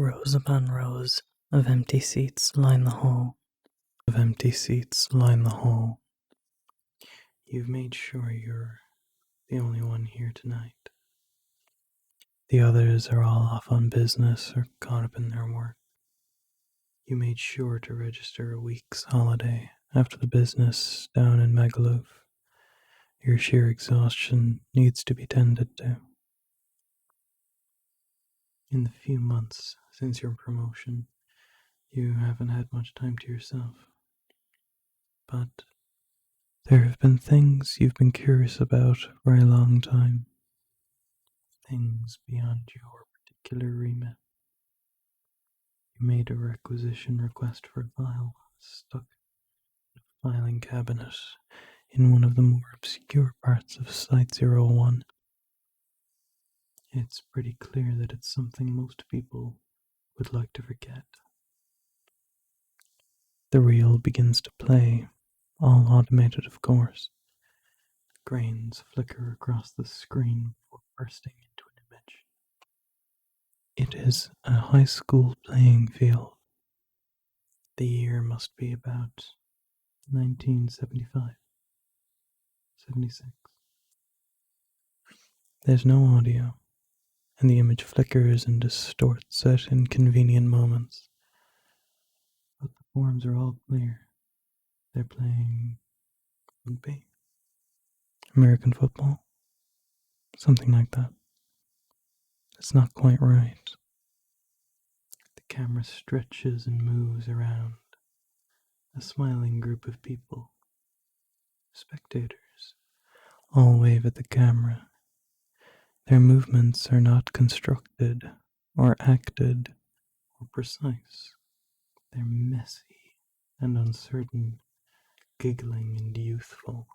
Rows upon rows of empty seats line the hall. You've made sure you're the only one here tonight. The others are all off on business or caught up in their work. You made sure to register a week's holiday after the business down in Magaluf. Your sheer exhaustion needs to be tended to. In the few months since your promotion, you haven't had much time to yourself. But there have been things you've been curious about for a long time. Things beyond your particular remit. You made a requisition request for a file stuck in a filing cabinet in one of the more obscure parts of Site-01. It's pretty clear that it's something most people would like to forget. The reel begins to play, all automated of course. Grains flicker across the screen before bursting into an image. It is a high school playing field. The year must be about 1975, 76. There's no audio, and the image flickers and distorts at inconvenient moments. But the forms are all clear. They're playing rugby, American football, something like that. It's not quite right. The camera stretches and moves around a smiling group of people, spectators, all wave at the camera. Their movements are not constructed or acted or precise. They're messy and uncertain, giggling and youthful.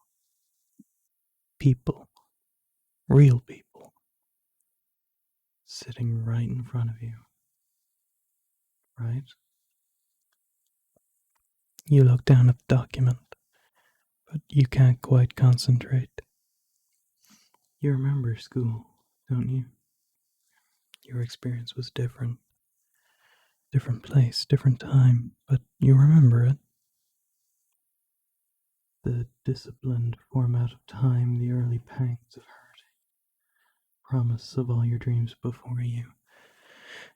People, real people, sitting right in front of you. Right? You look down at the document, but you can't quite concentrate. You remember school, don't you? Your experience was different. Different place, different time, but you remember it. The disciplined format of time, the early pangs of hurting, promise of all your dreams before you,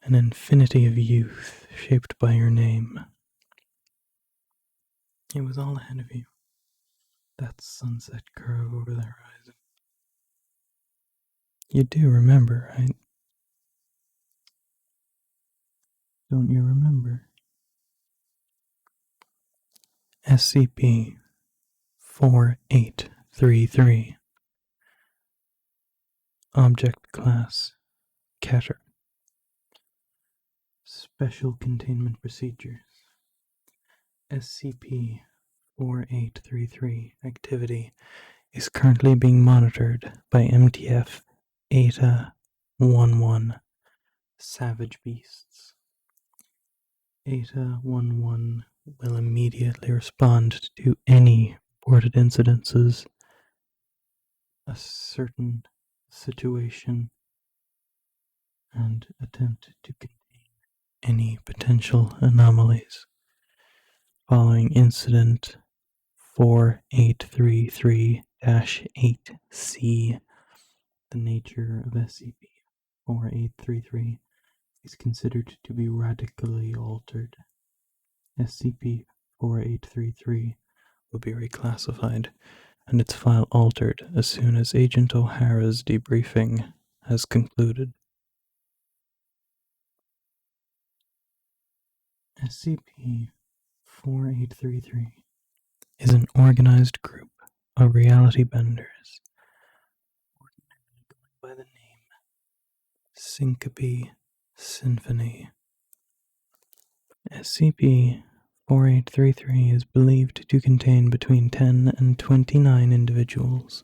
an infinity of youth shaped by your name. It was all ahead of you, that sunset curve over the horizon. You do remember, right? Don't you remember? SCP-4833. Object Class Catter. Special Containment Procedures. SCP-4833 activity is currently being monitored by MTF Eta-11 Savage Beasts. Eta-11 will immediately respond to any reported incidences, a certain situation, and attempt to contain any potential anomalies. Following Incident 4833-8C, the nature of SCP-4833 is considered to be radically altered. SCP-4833 will be reclassified and its file altered as soon as Agent O'Hara's debriefing has concluded. SCP-4833 is an organized group of reality benders, ordinarily going by the name Syncope Symphony. SCP-4833 is believed to contain between 10 and 29 individuals,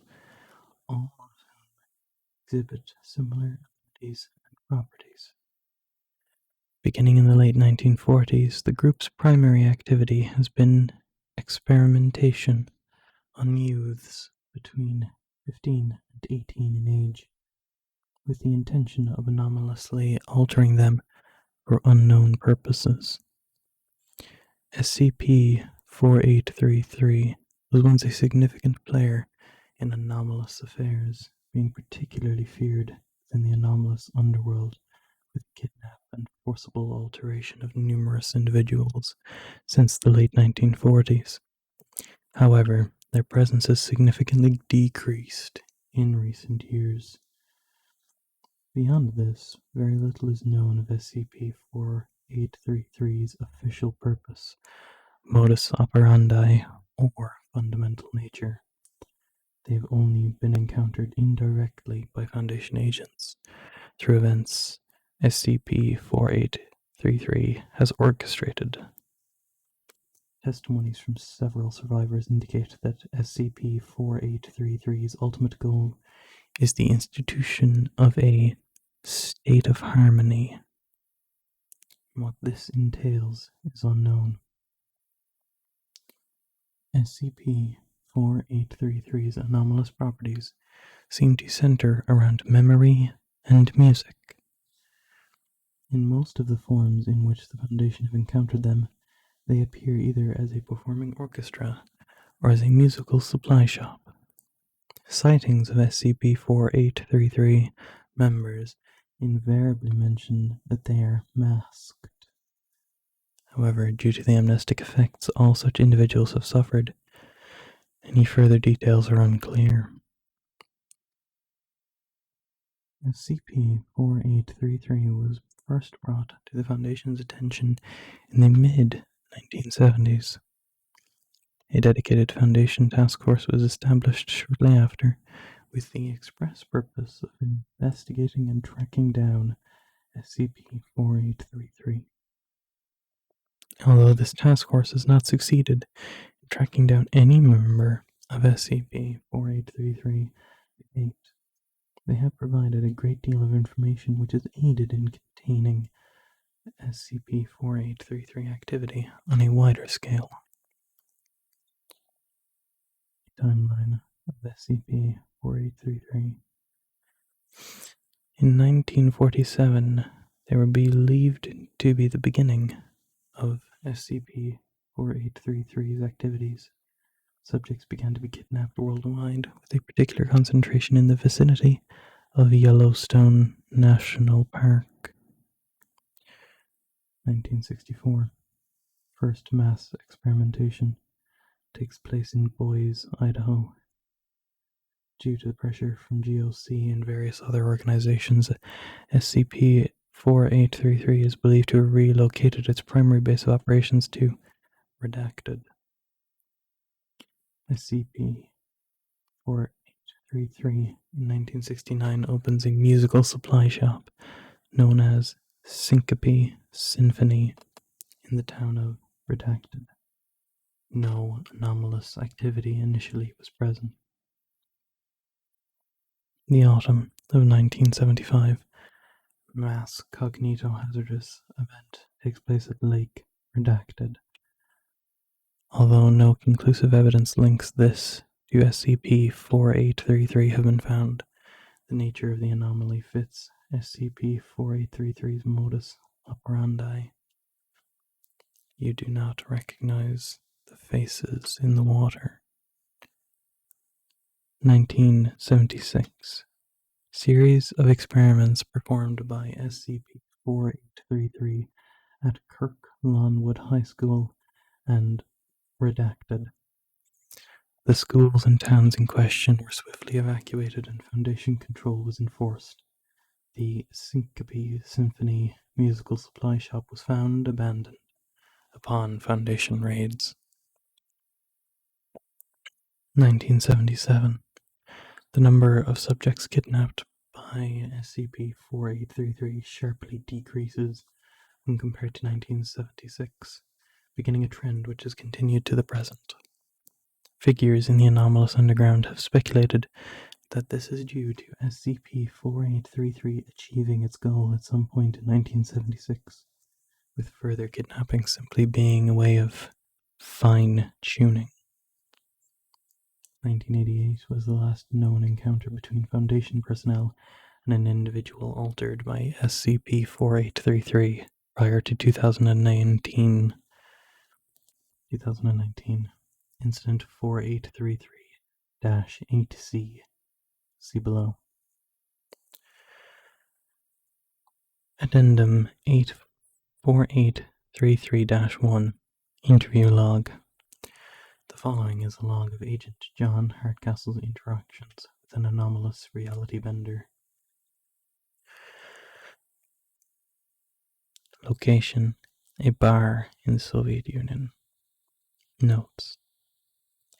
all of whom exhibit similar abilities and properties. Beginning in the late 1940s, the group's primary activity has been experimentation on youths between 15 and 18 in age, with the intention of anomalously altering them for unknown purposes. SCP-4833 was once a significant player in anomalous affairs, being particularly feared within the anomalous underworld with kidnap and forcible alteration of numerous individuals since the late 1940s. However, their presence has significantly decreased in recent years. Beyond this, very little is known of SCP-4833's official purpose, modus operandi, or fundamental nature. They've only been encountered indirectly by Foundation agents through events SCP-4833 has orchestrated. Testimonies from several survivors indicate that SCP-4833's ultimate goal is the institution of a state of harmony. What this entails is unknown. SCP-4833's anomalous properties seem to center around memory and music. In most of the forms in which the Foundation have encountered them, they appear either as a performing orchestra or as a musical supply shop. Sightings of SCP-4833 members invariably mention that they are masked. However, due to the amnestic effects all such individuals have suffered, any further details are unclear. SCP-4833 was first brought to the Foundation's attention in the mid-1970s. A dedicated Foundation task force was established shortly after, with the express purpose of investigating and tracking down SCP-4833. Although this task force has not succeeded in tracking down any member of SCP-4833 to date, they have provided a great deal of information which has aided in containing SCP-4833 activity on a wider scale. Timeline of SCP-4833. In 1947, they were believed to be the beginning of SCP-4833's activities. Subjects began to be kidnapped worldwide, with a particular concentration in the vicinity of Yellowstone National Park. 1964. First mass experimentation takes place in Boise, Idaho. Due to the pressure from GOC and various other organizations, SCP-4833 is believed to have relocated its primary base of operations to Redacted. SCP-4833 in 1969 opens a musical supply shop known as Syncope Symphony in the town of Redacted. No anomalous activity initially was present. The autumn of 1975, mass cognitohazardous event takes place at Lake Redacted. Although no conclusive evidence links this to SCP-4833 have been found, the nature of the anomaly fits SCP-4833's modus operandi. You do not recognize the faces in the water. 1976. Series of experiments performed by SCP-4833 at Kirk Lawnwood High School and Redacted. The schools and towns in question were swiftly evacuated and Foundation control was enforced. The Syncope Symphony musical supply shop was found abandoned upon Foundation raids. 1977. The number of subjects kidnapped by SCP-4833 sharply decreases when compared to 1976, beginning a trend which has continued to the present. Figures in the anomalous underground have speculated that this is due to SCP-4833 achieving its goal at some point in 1976, with further kidnapping simply being a way of fine-tuning. 1988 was the last known encounter between Foundation personnel and an individual altered by SCP-4833. prior to 2019, incident 4833-8C. See below. Addendum 4833-1. Interview log. The following is a log of Agent John Hardcastle's interactions with an anomalous reality bender. Location: a bar in the Soviet Union. Notes: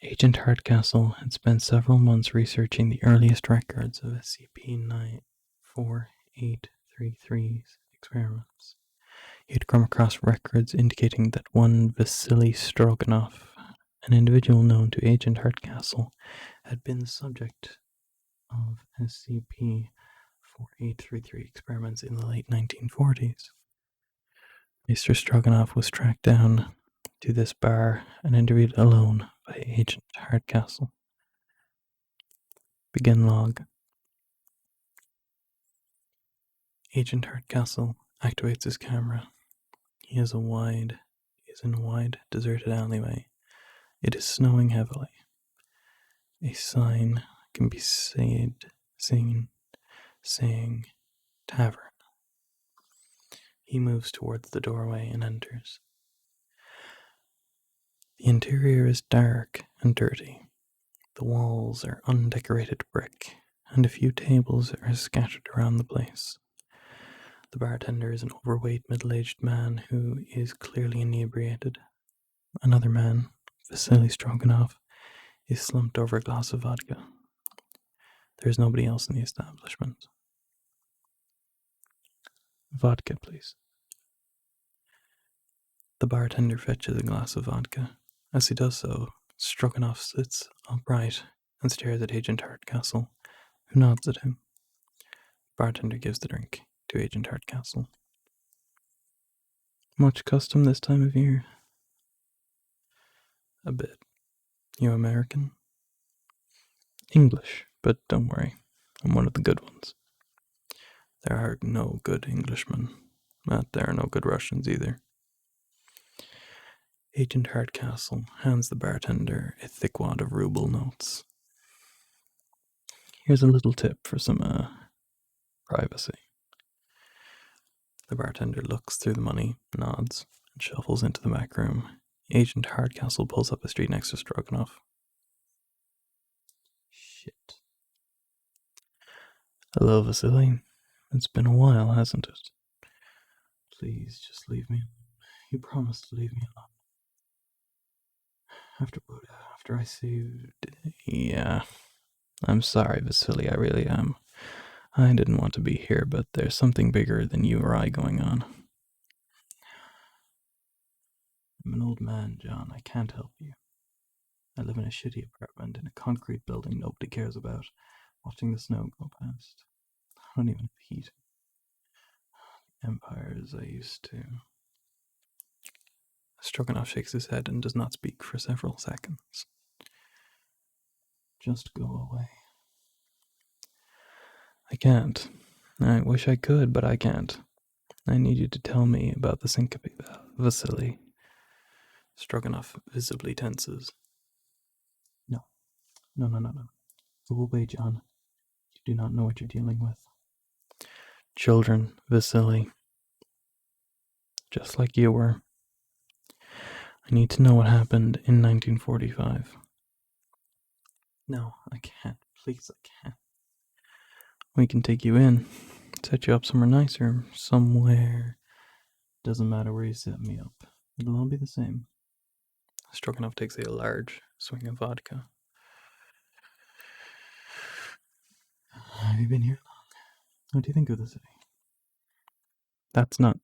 Agent Hardcastle had spent several months researching the earliest records of SCP-4833's experiments. He had come across records indicating that one Vasily Stroganov, an individual known to Agent Hardcastle, had been the subject of SCP-4833 experiments in the late 1940s. Mr. Stroganov was tracked down to this bar and interviewed alone by Agent Hardcastle. Begin log. Agent Hardcastle activates his camera. He is in a wide, deserted alleyway. It is snowing heavily. A sign can be seen saying tavern. He moves towards the doorway and enters. The interior is dark and dirty. The walls are undecorated brick, and a few tables are scattered around the place. The bartender is an overweight middle-aged man who is clearly inebriated. Another man, Vasily Stroganov, is slumped over a glass of vodka. There is nobody else in the establishment. Vodka, please. The bartender fetches a glass of vodka. As he does so, Stroganov sits upright and stares at Agent Hardcastle, who nods at him. The bartender gives the drink to Agent Hardcastle. Much custom this time of year? A bit. You American? English, but don't worry, I'm one of the good ones. There are no good Englishmen, but there are no good Russians either. Agent Hardcastle hands the bartender a thick wad of ruble notes. Here's a little tip for some, privacy. The bartender looks through the money, nods, and shuffles into the back room. Agent Hardcastle pulls up a street next to Stroganov. Shit. Hello, Vasily. It's been a while, hasn't it? Please, just leave me. You promised to leave me alone. After Buddha, after I saved... Yeah. I'm sorry, Vasily, I really am. I didn't want to be here, but there's something bigger than you or I going on. I'm an old man, John. I can't help you. I live in a shitty apartment in a concrete building nobody cares about, watching the snow go past. I don't even have heat. Empires I used to... Stroganov shakes his head and does not speak for several seconds. Just go away. I can't. I wish I could, but I can't. I need you to tell me about the syncope, Vasily. Stroganov visibly tenses. No. Go away, John. You do not know what you're dealing with. Children, Vasily. Just like you were. I need to know what happened in 1945. No, I can't. Please, I can't. We can take you in. Set you up somewhere nicer. Somewhere. Doesn't matter where you set me up. It'll all be the same. Stroganov takes a large swing of vodka. Have you been here long? What do you think of the city? That's not...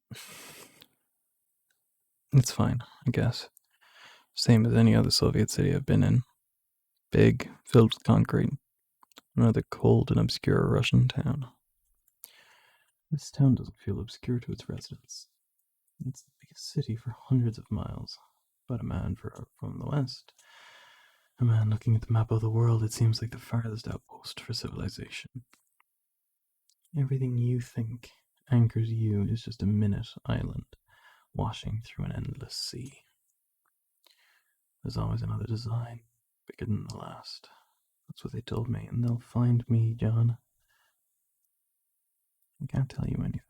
It's fine, I guess. Same as any other Soviet city I've been in. Big, filled with concrete. Another cold and obscure Russian town. This town doesn't feel obscure to its residents. It's the biggest city for hundreds of miles. But a man from the west. A man looking at the map of the world, it seems like the farthest outpost for civilization. Everything you think anchors you is just a minute island washing through an endless sea. There's always another design, bigger than the last. That's what they told me, and they'll find me, John. I can't tell you anything.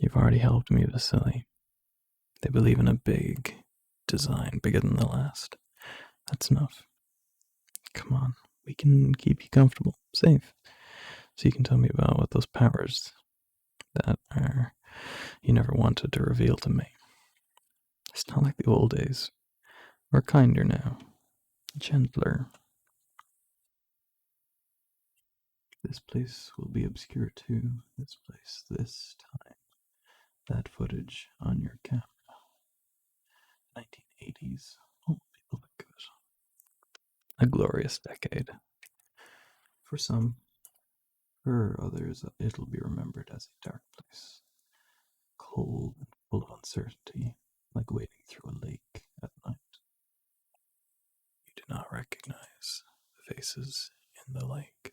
You've already helped me, Vasily. They believe in a big design, bigger than the last. That's enough. Come on, we can keep you comfortable, safe. So you can tell me about what those powers that are you never wanted to reveal to me. It's not like the old days. We're kinder now, gentler. This place will be obscure too. This place, this time. That footage on your camera. 1980s. Oh, people look good. A glorious decade. For some, for others, it'll be remembered as a dark place. Cold and full of uncertainty, like wading through a lake at night. You do not recognize the faces in the lake.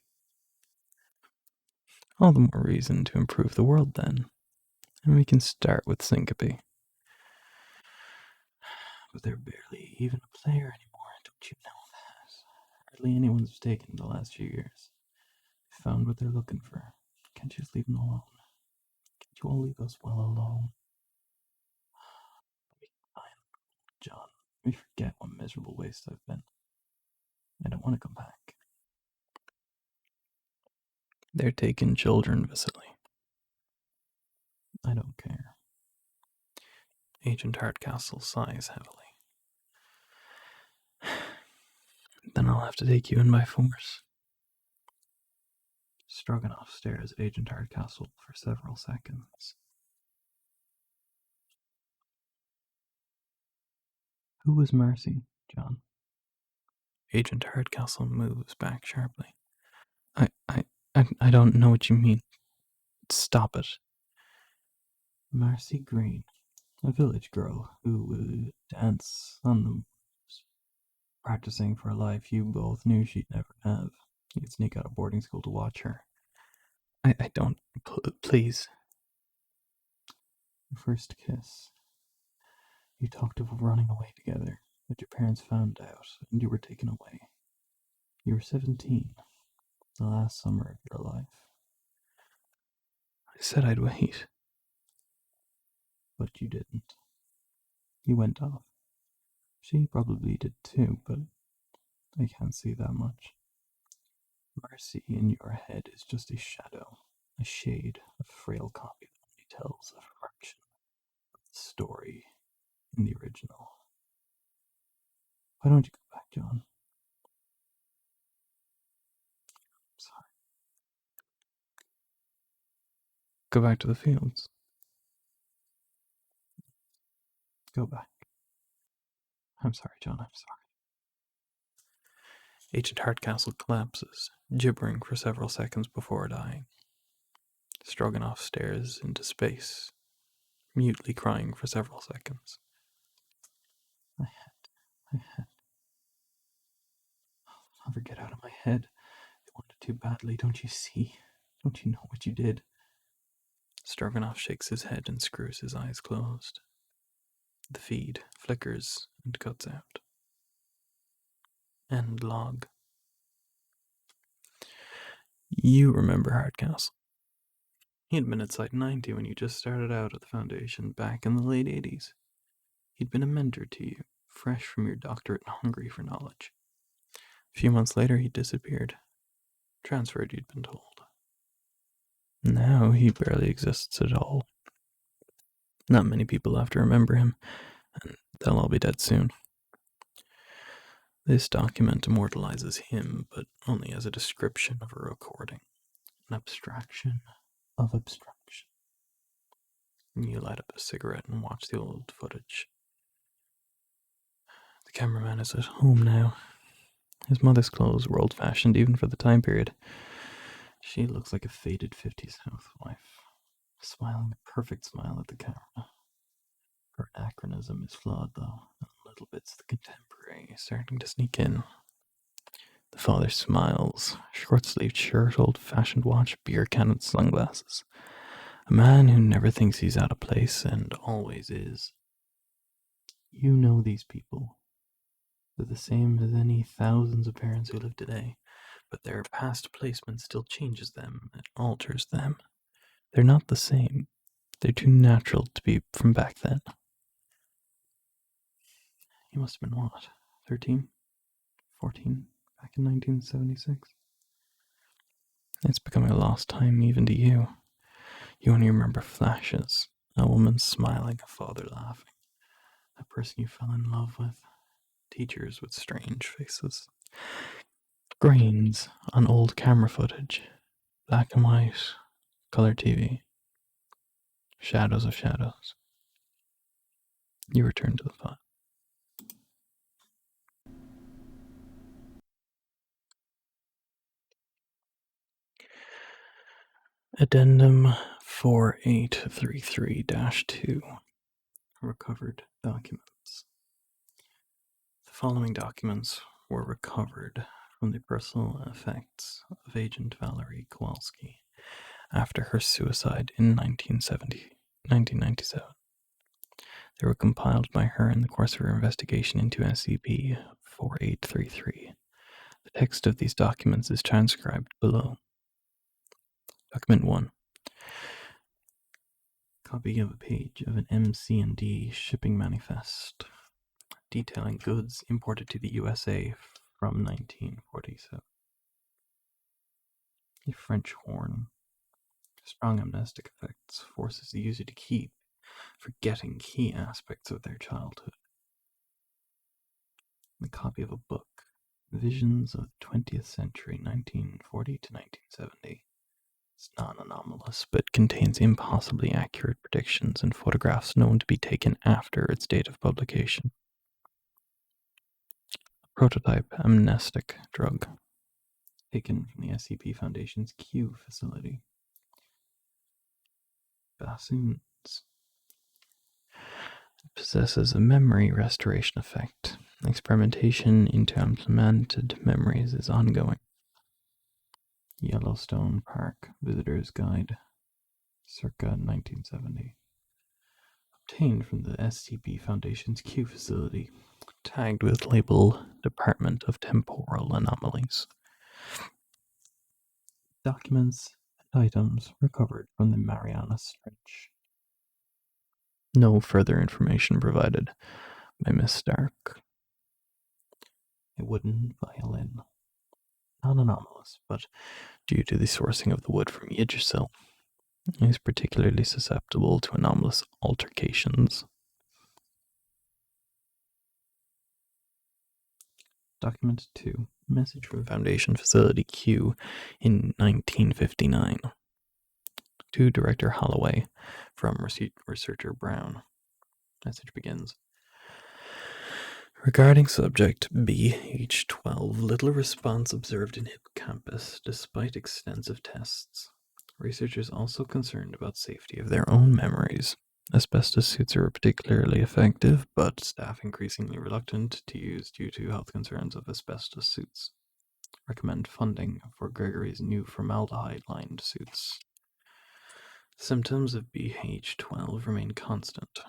All the more reason to improve the world then. And we can start with Syncope. But they're barely even a player anymore, don't you know that? Hardly anyone's taken in the last few years. They found what they're looking for. Can't you just leave them alone? Can't you all leave us well alone? Let me John. Let me forget what miserable waste I've been. I don't want to come back. They're taking children, Vasily. I don't care. Agent Hardcastle sighs heavily. Then I'll have to take you in by force. Stroganoff stares at Agent Hardcastle for several seconds. Who was Marcy, John? Agent Hardcastle moves back sharply. I don't know what you mean. Stop it. Marcy Green, a village girl who would dance on the moors. Practicing for a life you both knew she'd never have. You'd sneak out of boarding school to watch her. I don't. Please. Your first kiss. You talked of running away together, but your parents found out, and you were taken away. You were 17, the last summer of your life. I said I'd wait. But you didn't. You went off. She probably did too, but I can't see that much. Marcy in your head is just a shadow, a shade, a frail copy that only tells a fraction of the story in the original. Why don't you go back, John? I'm sorry. Go back to the fields. Go back. I'm sorry, John, I'm sorry. Agent Hardcastle collapses, gibbering for several seconds before dying. Stroganoff stares into space, mutely crying for several seconds. My head. I'll never get out of my head. They wanted too badly, don't you see? Don't you know what you did? Stroganoff shakes his head and screws his eyes closed. The feed flickers and cuts out. End log. You remember Hardcastle. He had been at Site 90 when you just started out at the Foundation back in the late 80s. He'd been a mentor to you, fresh from your doctorate and hungry for knowledge. A few months later, he disappeared. Transferred, you'd been told. Now he barely exists at all. Not many people have to remember him, and they'll all be dead soon. This document immortalizes him, but only as a description of a recording. An abstraction of abstraction. You light up a cigarette and watch the old footage. The cameraman is at home now. His mother's clothes were old-fashioned even for the time period. She looks like a faded 50s housewife, smiling a perfect smile at the camera. Her anachronism is flawed, though, and little bits of the contemporary starting to sneak in. The Father smiles. Short-sleeved shirt, old-fashioned watch, beer can, and sunglasses. A man who never thinks he's out of place and always is. You know these people. They're the same as any thousands of parents who live today, but their past placement still changes them, it alters them. They're not the same. They're too natural to be from back then. You must have been what, 13? 14? Back in 1976? It's becoming a lost time even to you. You only remember flashes. A woman smiling, a father laughing. A person you fell in love with. Teachers with strange faces. Grains on old camera footage. Black and white. Color TV. Shadows of shadows. You return to the file. Addendum 4833-2. Recovered documents. The following documents were recovered from the personal effects of Agent Valerie Kowalski after her suicide in 1997. They were compiled by her in the course of her investigation into SCP-4833. The text of these documents is transcribed below. Document 1. Copy of a page of an MC&D shipping manifest detailing goods imported to the USA from 1947. A French horn. Strong amnestic effects forces the user to keep forgetting key aspects of their childhood. A copy of a book, Visions of the 20th Century, 1940 to 1970. It's non-anomalous, but contains impossibly accurate predictions and photographs known to be taken after its date of publication. A prototype amnestic drug, taken from the SCP Foundation's Q facility. Bassoons. It possesses a memory restoration effect. Experimentation into implemented memories is ongoing. Yellowstone Park Visitor's Guide, circa 1970. Obtained from the SCP Foundation's Q facility, tagged with label Department of Temporal Anomalies. Documents and items recovered from the Marianas Trench. No further information provided by Miss Stark. A wooden violin. Not anomalous, but due to the sourcing of the wood from Yggdrasil, is particularly susceptible to anomalous altercations. Document 2. Message from Foundation Facility Q in 1959. To Director Holloway from Researcher Brown. Message begins. Regarding subject BH12, little response observed in hippocampus despite extensive tests. Researchers also concerned about safety of their own memories. Asbestos suits are particularly effective, but staff increasingly reluctant to use due to health concerns of asbestos suits. Recommend funding for Gregory's new formaldehyde-lined suits. Symptoms of BH12 remain constant.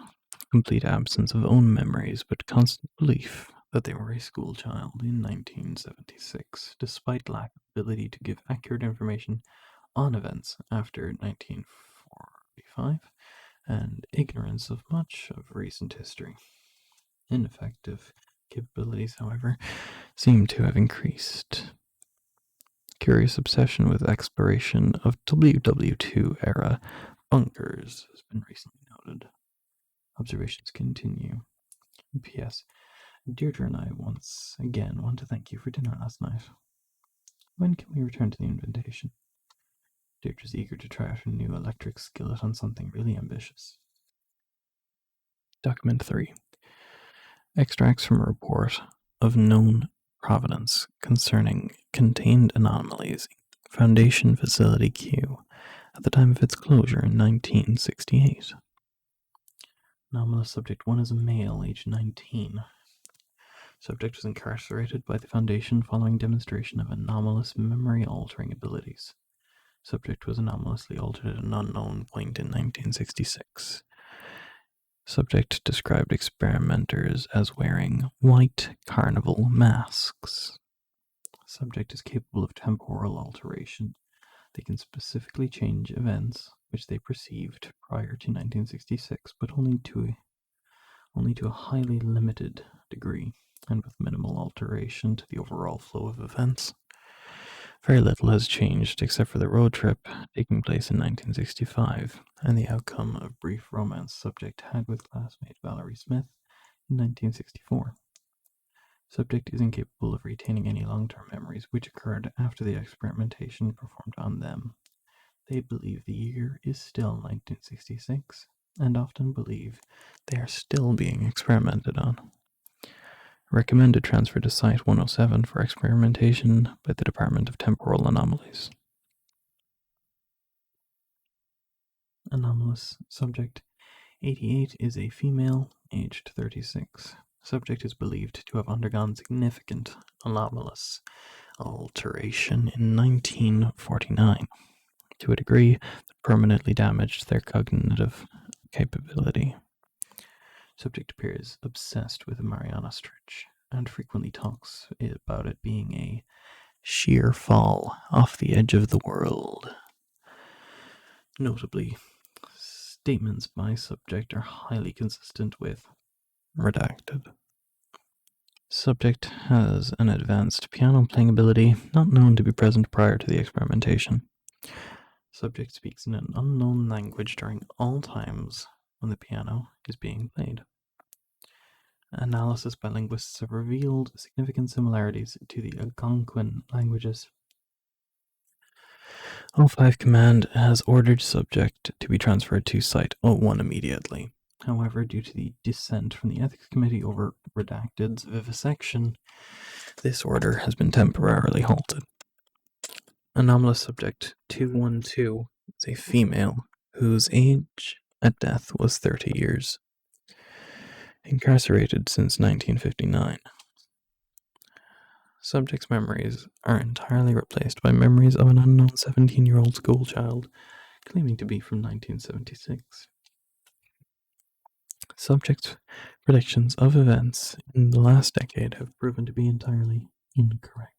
Complete absence of own memories, but constant belief that they were a school child in 1976, despite lack of ability to give accurate information on events after 1945, and ignorance of much of recent history. Ineffective capabilities, however, seem to have increased. Curious obsession with exploration of WW2 era bunkers has been recently noted. Observations continue. P.S. Deirdre and I once again want to thank you for dinner last night. When can we return to the invitation? Deirdre's eager to try out her new electric skillet on something really ambitious. Document 3. Extracts from a report of known provenance concerning contained anomalies Foundation Facility Q at the time of its closure in 1968. Anomalous subject 1 is a male, age 19. Subject was incarcerated by the Foundation following demonstration of anomalous memory-altering abilities. Subject was anomalously altered at an unknown point in 1966. Subject described experimenters as wearing white carnival masks. Subject is capable of temporal alteration. They can specifically change events which they perceived prior to 1966, but only to a highly limited degree, and with minimal alteration to the overall flow of events. Very little has changed except for the road trip taking place in 1965 and the outcome of brief romance Subject had with classmate Valerie Smith in 1964. Subject is incapable of retaining any long-term memories which occurred after the experimentation performed on them. They believe the year is still 1966 and often believe they are still being experimented on. Recommended transfer to Site 107 for experimentation by the Department of Temporal Anomalies. Anomalous subject 88 is a female, aged 36. Subject is believed to have undergone significant anomalous alteration in 1949 to a degree that permanently damaged their cognitive capability. Subject appears obsessed with the Mariana Trench and frequently talks about it being a sheer fall off the edge of the world. Notably, statements by subject are highly consistent with redacted. Subject has an advanced piano playing ability not known to be present prior to the experimentation. Subject speaks in an unknown language during all times when the piano is being played. Analysis by linguists have revealed significant similarities to the Algonquin languages. O5 Command has ordered subject to be transferred to Site 01 immediately. However, due to the dissent from the Ethics Committee over Redacted's vivisection, this order has been temporarily halted. Anomalous subject 212 is a female whose age at death was 30 years. Incarcerated since 1959. Subject's memories are entirely replaced by memories of an unknown 17-year-old schoolchild claiming to be from 1976. Subject's predictions of events in the last decade have proven to be entirely incorrect.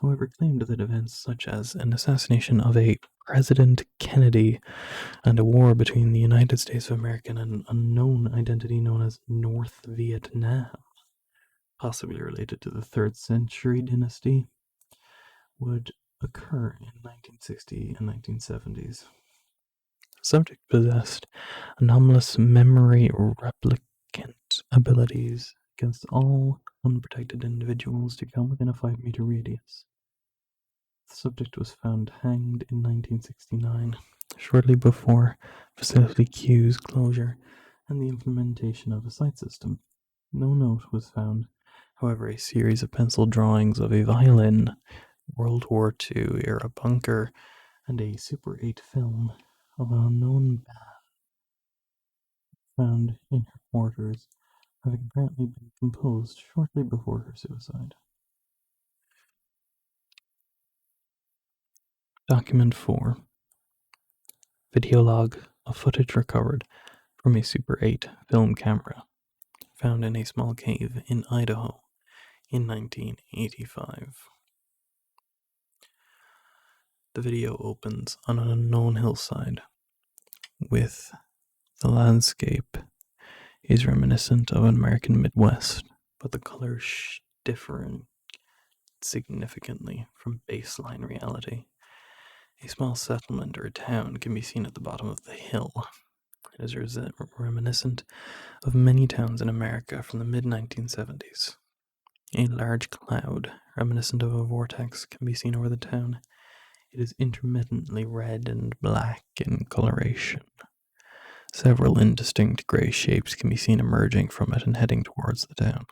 However, claimed that events such as an assassination of a President Kennedy and a war between the United States of America and an unknown identity known as North Vietnam, possibly related to the 3rd century dynasty, would occur in 1960 and 1970s. Subject possessed anomalous memory replicant abilities against all unprotected individuals to come within a 5-meter radius. The subject was found hanged in 1969, shortly before Facility Q's closure and the implementation of a site system. No note was found, however, a series of pencil drawings of a violin, World War II era bunker, and a Super 8 film of an unknown band found in her quarters, having apparently been composed shortly before her suicide. Document 4. Video log of footage recovered from a Super 8 film camera found in a small cave in Idaho in 1985. The video opens on an unknown hillside, with the landscape is reminiscent of an American Midwest, but the colors differing significantly from baseline reality. A small settlement or a town can be seen at the bottom of the hill. It is reminiscent of many towns in America from the mid-1970s. A large cloud, reminiscent of a vortex, can be seen over the town. It is intermittently red and black in coloration. Several indistinct gray shapes can be seen emerging from it and heading towards the town.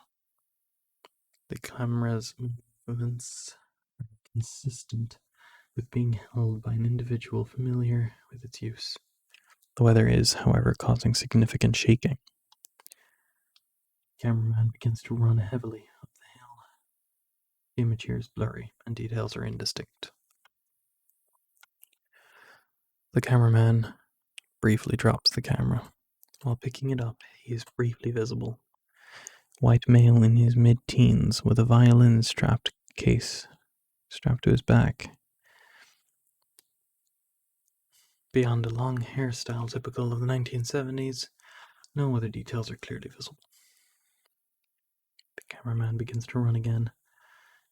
The camera's movements are consistent with being held by an individual familiar with its use. The weather is, however, causing significant shaking. The cameraman begins to run heavily up the hill. The image here is blurry and details are indistinct. The cameraman briefly drops the camera. While picking it up, he is briefly visible. White male in his mid-teens with a violin case strapped to his back. Beyond a long hairstyle typical of the 1970s, no other details are clearly visible. The cameraman begins to run again.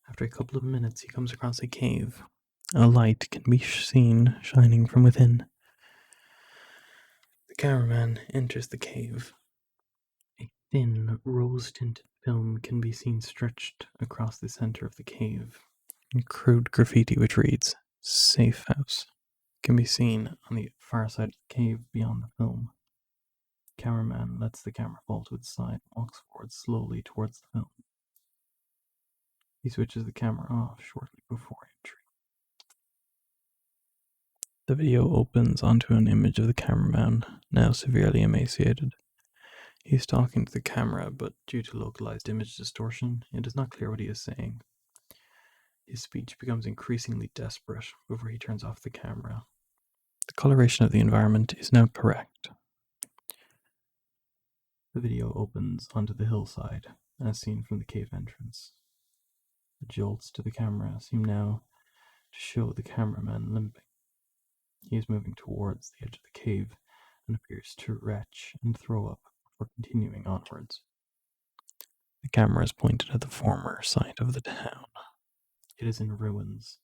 After a couple of minutes, he comes across a cave. A light can be seen shining from within. The cameraman enters the cave. A thin, rose-tinted film can be seen stretched across the center of the cave. Crude graffiti which reads, "Safe House," can be seen on the far side of the cave beyond the film. The cameraman lets the camera fall to its side and walks forward slowly towards the film. He switches the camera off shortly before entry. The video opens onto an image of the cameraman, now severely emaciated. He is talking to the camera, but due to localized image distortion, it is not clear what he is saying. His speech becomes increasingly desperate before he turns off the camera. The coloration of the environment is now correct. The video opens onto the hillside, as seen from the cave entrance. The jolts to the camera seem now to show the cameraman limping. He is moving towards the edge of the cave and appears to retch and throw up before continuing onwards. The camera is pointed at the former site of the town. It is in ruins,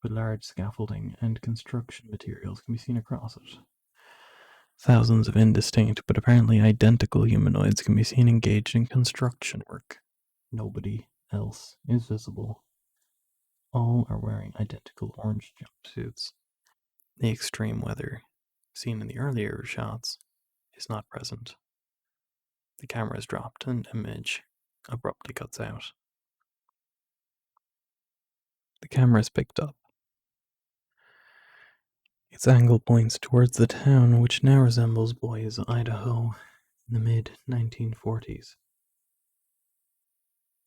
but large scaffolding and construction materials can be seen across it. Thousands of indistinct but apparently identical humanoids can be seen engaged in construction work. Nobody else is visible. All are wearing identical orange jumpsuits. The extreme weather, seen in the earlier shots, is not present. The camera is dropped and the image abruptly cuts out. The camera is picked up. Its angle points towards the town, which now resembles Boise, Idaho, in the mid-1940s.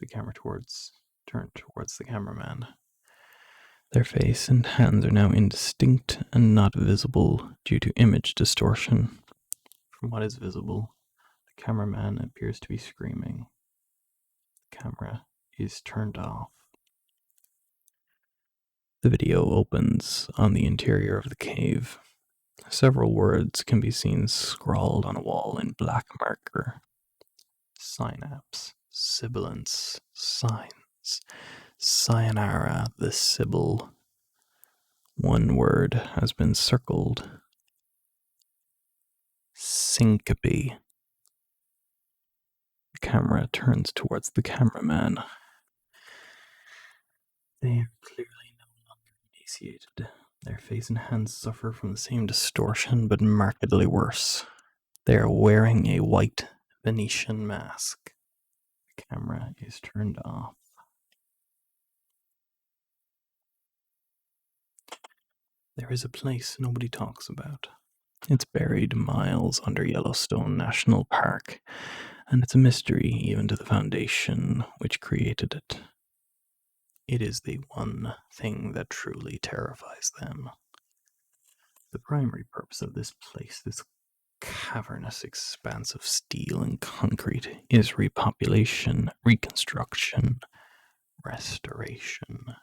The camera turned towards the cameraman. Their face and hands are now indistinct and not visible due to image distortion. From what is visible, the cameraman appears to be screaming. The camera is turned off. The video opens on the interior of the cave. Several words can be seen scrawled on a wall in black marker. Synapse, sibilance, signs, sayonara, the sibyl. One word has been circled. Syncope. The camera turns towards the cameraman. They are clearly no longer emaciated. Their face and hands suffer from the same distortion, but markedly worse. They are wearing a white Venetian mask. The camera is turned off. There is a place nobody talks about. It's buried miles under Yellowstone National Park, and it's a mystery even to the foundation which created it. It is the one thing that truly terrifies them. The primary purpose of this place, this cavernous expanse of steel and concrete, is repopulation, reconstruction, restoration.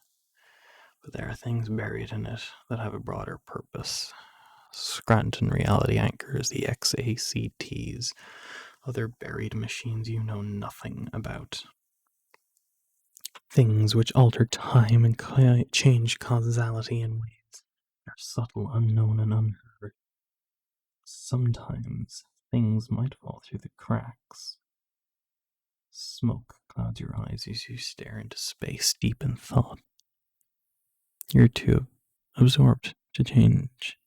But there are things buried in it that have a broader purpose. Scranton Reality Anchors, the XACTs, other buried machines you know nothing about. Things which alter time and change causality in ways that are subtle, unknown, and unheard. Sometimes things might fall through the cracks. Smoke clouds your eyes as you stare into space deep in thought. You're too absorbed to change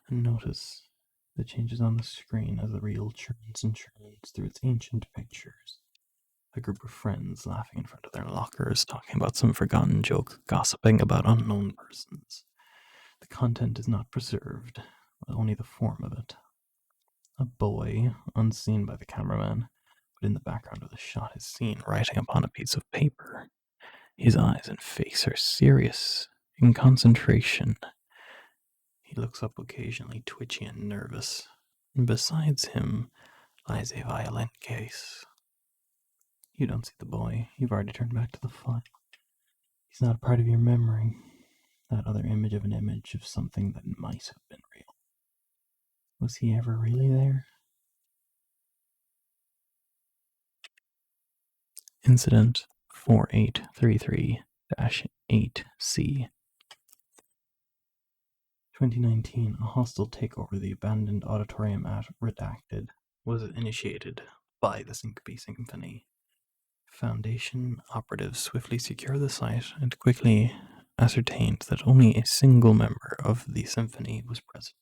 and notice the changes on the screen as the reel churns and churns through its ancient pictures. A group of friends laughing in front of their lockers, talking about some forgotten joke, gossiping about unknown persons. The content is not preserved, only the form of it. A boy, unseen by the cameraman, but in the background of the shot is seen writing upon a piece of paper. His eyes and face are serious, in concentration. He looks up occasionally, twitchy and nervous. Besides him lies a violin case. You don't see the boy. You've already turned back to the file. He's not a part of your memory. That other image of an image of something that might have been real. Was he ever really there? Incident 4833-8C. 2019, a hostile takeover of the abandoned auditorium at Redacted was initiated by the Syncope Symphony. Foundation operatives swiftly secured the site and quickly ascertained that only a single member of the symphony was present.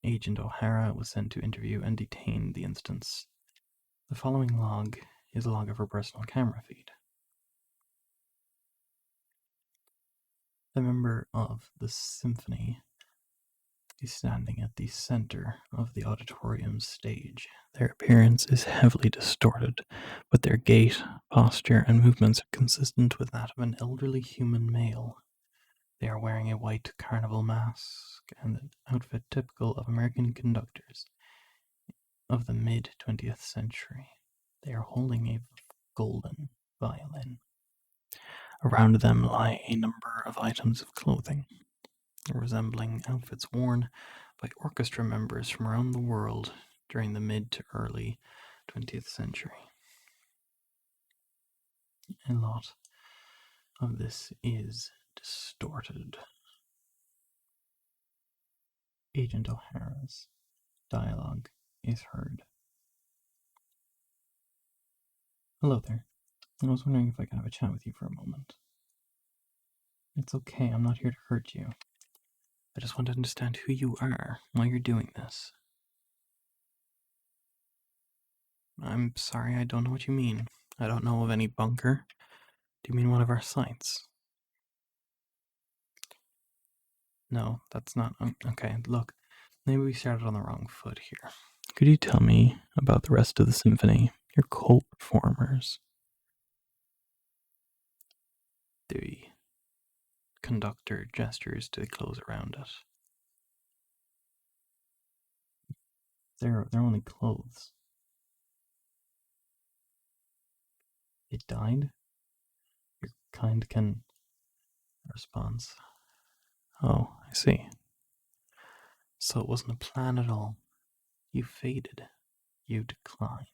Agent O'Hara was sent to interview and detain the instance. The following log is a log of her personal camera feed. The member of the symphony is standing at the center of the auditorium stage. Their appearance is heavily distorted, but their gait, posture, and movements are consistent with that of an elderly human male. They are wearing a white carnival mask and an outfit typical of American conductors of the mid-20th century. They are holding a golden violin. Around them lie a number of items of clothing, resembling outfits worn by orchestra members from around the world during the mid to early 20th century. A lot of this is distorted. Agent O'Hara's dialogue is heard. Hello there. I was wondering if I could have a chat with you for a moment. It's okay, I'm not here to hurt you. I just want to understand who you are, why you're doing this. I'm sorry, I don't know what you mean. I don't know of any bunker. Do you mean one of our sites? No, that's not. Okay, look, maybe we started on the wrong foot here. Could you tell me about the rest of the symphony, your co-performers? The conductor gestures to the clothes around it. They're only clothes. It died? Your kind can... Response. Oh, I see. So it wasn't a plan at all. You faded. You declined.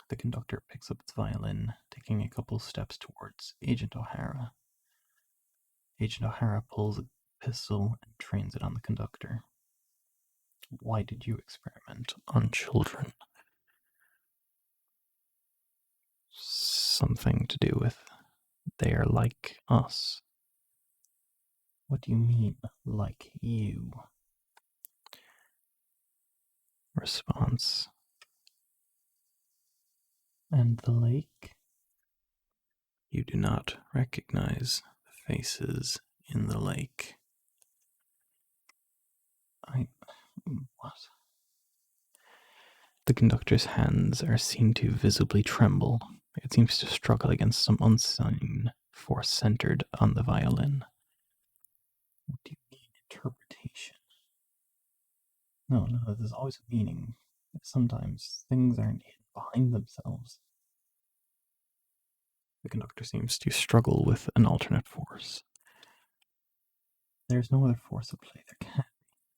The conductor picks up its violin, taking a couple steps towards Agent O'Hara. Agent O'Hara pulls a pistol and trains it on the conductor. Why did you experiment on children? Something to do with they are like us. What do you mean, like you? Response. And the lake? You do not recognize the faces in the lake. What? The conductor's hands are seen to visibly tremble. It seems to struggle against some unseen force centered on the violin. What do you mean, interpretation? No, there's always a meaning. Sometimes things aren't hidden behind themselves. The conductor seems to struggle with an alternate force. There's no other force at play. There can't be.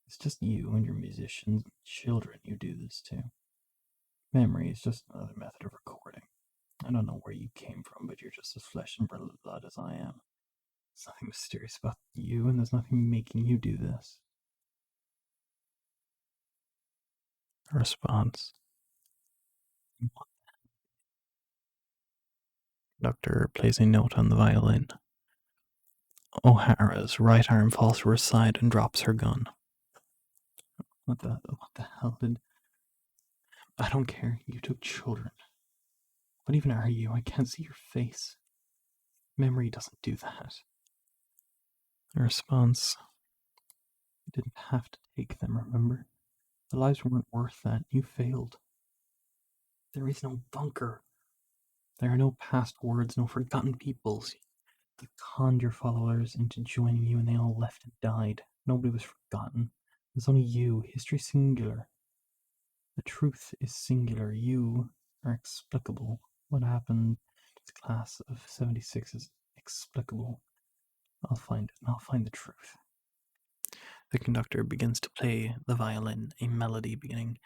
It's just you and your musicians and children you do this to. Memory is just another method of recording. I don't know where you came from, but you're just as flesh and blood as I am. There's nothing mysterious about you, and there's nothing making you do this. Response. Conductor plays a note on the violin. O'Hara's right arm falls to her side and drops her gun. What the hell did... I don't care. You took children. What even are you? I can't see your face. Memory doesn't do that. Response. You didn't have to take them, remember? The lives weren't worth that. You failed. There is no bunker. There are no past words, no forgotten peoples. You conned your followers into joining you and they all left and died. Nobody was forgotten. There's only you. History singular. The truth is singular. You are explicable. What happened to the class of 76 is explicable. I'll find it, and I'll find the truth. The conductor begins to play the violin, a melody beginning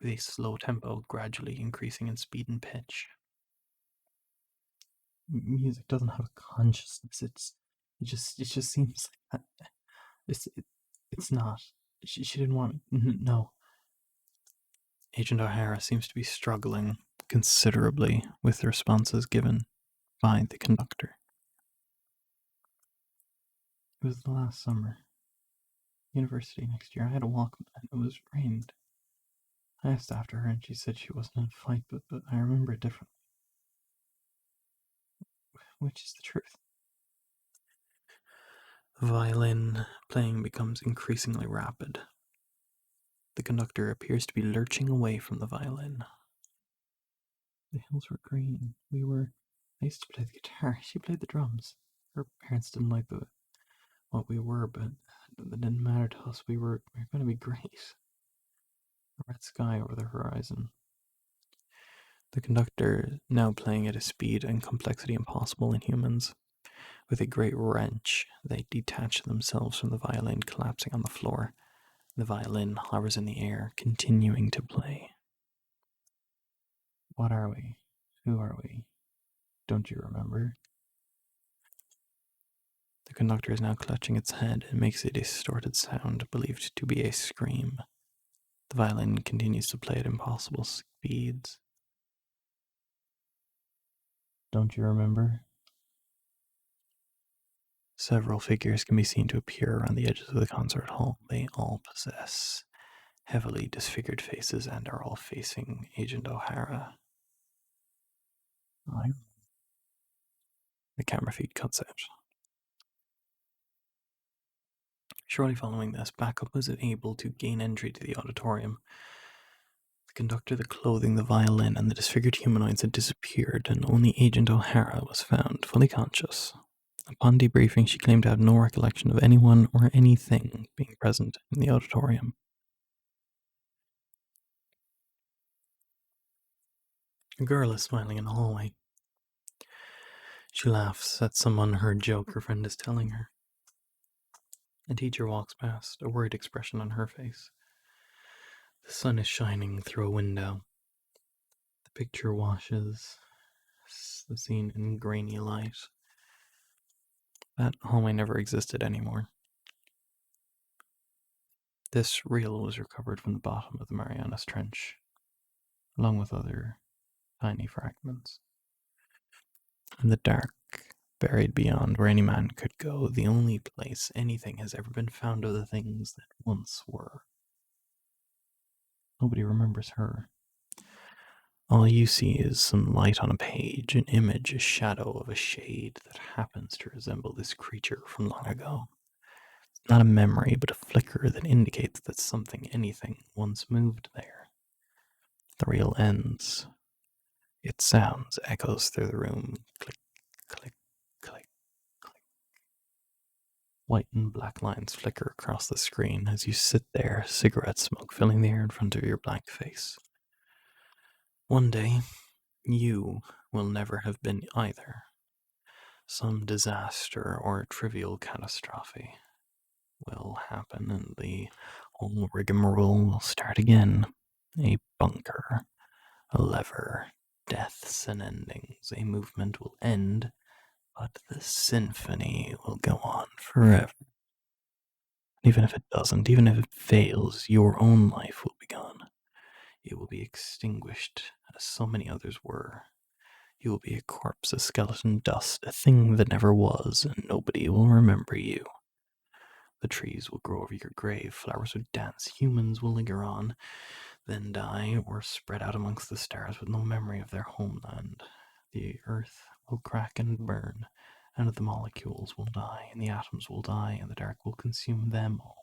with a slow tempo, gradually increasing in speed and pitch. Music doesn't have a consciousness. It just seems like that. It's not. She didn't want. No. Agent O'Hara seems to be struggling considerably with the responses given by the conductor. It was the last summer. University next year. I had a Walkman. It was rained. I asked after her and she said she wasn't in a fight, but I remember it differently. Which is the truth? The violin playing becomes increasingly rapid. The conductor appears to be lurching away from the violin. The hills were green. I used to play the guitar. She played the drums. Her parents didn't like what we were, but it didn't matter to us. We were going to be great. A red sky over the horizon. The conductor, now playing at a speed and complexity impossible in humans. With a great wrench, they detach themselves from the violin, collapsing on the floor. The violin hovers in the air, continuing to play. What are we? Who are we? Don't you remember? The conductor is now clutching its head and makes a distorted sound, believed to be a scream. The violin continues to play at impossible speeds. Don't you remember? Several figures can be seen to appear around the edges of the concert hall. They all possess heavily disfigured faces and are all facing Agent O'Hara. The camera feed cuts out. Shortly following this, backup was able to gain entry to the auditorium. The conductor, the clothing, the violin, and the disfigured humanoids had disappeared, and only Agent O'Hara was found, fully conscious. Upon debriefing, she claimed to have no recollection of anyone or anything being present in the auditorium. A girl is smiling in the hallway. She laughs at some unheard joke her friend is telling her. A teacher walks past, a worried expression on her face. The sun is shining through a window. The picture washes the scene in grainy light. That hallway never existed anymore. This reel was recovered from the bottom of the Marianas Trench, along with other tiny fragments. In the dark, buried beyond where any man could go, the only place anything has ever been found of the things that once were. Nobody remembers her. All you see is some light on a page, an image, a shadow of a shade that happens to resemble this creature from long ago. Not a memory, but a flicker that indicates that something, anything, once moved there. The reel ends. Its sounds echoes through the room. Click, click, click, click. White and black lines flicker across the screen as you sit there, cigarette smoke filling the air in front of your blank face. One day, you will never have been either. Some disaster or trivial catastrophe will happen and the whole rigmarole will start again. A bunker, a lever, deaths and endings. A movement will end, but the symphony will go on forever. Even if it doesn't, even if it fails, your own life will be gone. It will be extinguished as so many others were. You will be a corpse, a skeleton dust, a thing that never was, and nobody will remember you. The trees will grow over your grave, flowers will dance, humans will linger on, then die, or spread out amongst the stars with no memory of their homeland. The earth will crack and burn, and the molecules will die, and the atoms will die, and the dark will consume them all.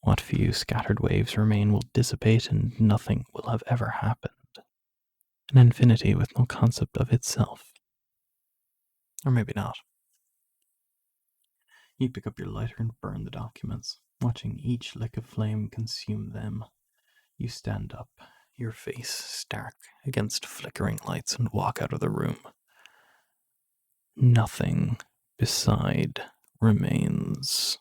What few scattered waves remain will dissipate, and nothing will have ever happened. An infinity with no concept of itself. Or maybe not. You pick up your lighter and burn the documents, watching each lick of flame consume them. You stand up, your face stark against flickering lights, and walk out of the room. Nothing beside remains.